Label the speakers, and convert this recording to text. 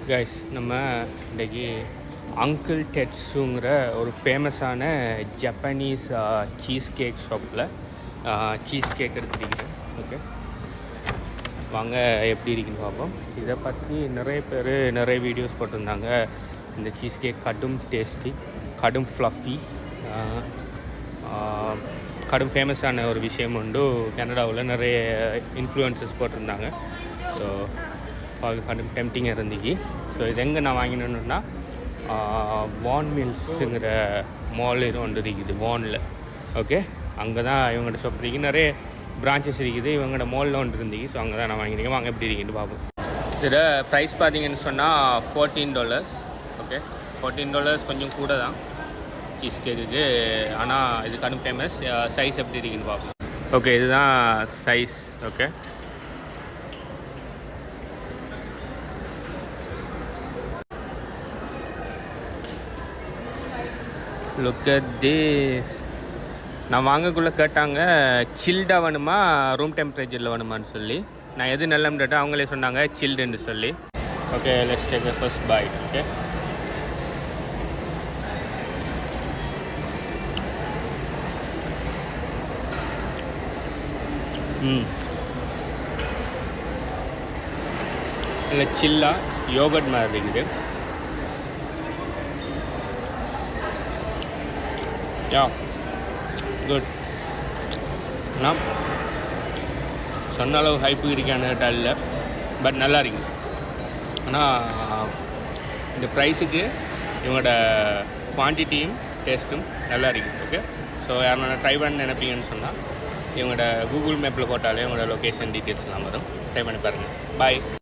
Speaker 1: Guys நம்ம இன்றைக்கி uncle டெட்ஸுங்கிற ஒரு ஃபேமஸான ஜப்பனீஸ் சீஸ் கேக் ஷாப்பில் சீஸ் கேக் எடுத்துருக்கிறேன். ஓகே, வாங்க எப்படி இருக்குன்னு பார்ப்போம். இதை பற்றி நிறைய பேர் நிறைய வீடியோஸ் போட்டிருந்தாங்க. இந்த சீஸ் கேக் கடும் டேஸ்டி, கடும் ஃப்ளஃபி, கடும் ஃபேமஸான ஒரு விஷயம் உண்டு. கனடாவில் நிறைய இன்ஃப்ளூயன்சஸ் போட்டிருந்தாங்க. ஸோ கடும் டெம்டிங்காக இருந்துச்சு. ஸோ இது எங்கே நான் வாங்கினேன்னா வான் மில்ஸுங்கிற மால் ஒன்று இருக்குது வானில். ஓகே, அங்கே தான் இவங்கள்ட்ட ஷாப் இருக்குது. நிறைய பிரான்ச்சஸ் இருக்குது. இவங்களோட மாலில் ஒன்று இருந்துச்சு. ஸோ அங்கே தான் நான் வாங்கினேன். வாங்க எப்படி இருக்குன்னு பார்ப்போம். இதில் ப்ரைஸ் பார்த்தீங்கன்னு சொன்னால் $14. ஓகே, $14 கொஞ்சம் கூட தான் சீஸ் கேக்குக்கு. ஆனால் இது கடும் ஃபேமஸ். சைஸ் எப்படி இருக்குன்னு பார்ப்போம். ஓகே, இதுதான் size. Okay, look at this. நான் வாங்கக்குள்ளே கேட்டாங்க சில்டாக வேணுமா ரூம் டெம்பரேச்சரில் வேணுமான்னு சொல்லி. நான் எது நல்லன்னு கேட்டால் அவங்களே சொன்னாங்க சில்டுன்னு சொல்லி. Okay, let's take the first byte. Okay, இல்லை சில்லாக யோகட் மாதிரி இருக்குது. யா குட். ஆனால் சொன்ன அளவு ஹைப்பு இருக்கான்னு கேட்டால் இல்லை, பட் நல்லா இருக்குது. ஆனால் இந்த ப்ரைஸுக்கு இவங்களோட குவான்டிட்டியும் டேஸ்ட்டும் நல்லா இருக்குது. ஓகே, ஸோ யாரும் ட்ரை பண்ண நினைப்பீங்கன்னு சொன்னால் இவங்களோட கூகுள் மேப்பில் போட்டாலே இவங்களோட லொக்கேஷன் டீட்டெயில்ஸ்லாம் வரும். ட்ரை பண்ணி பாருங்கள். பாய்.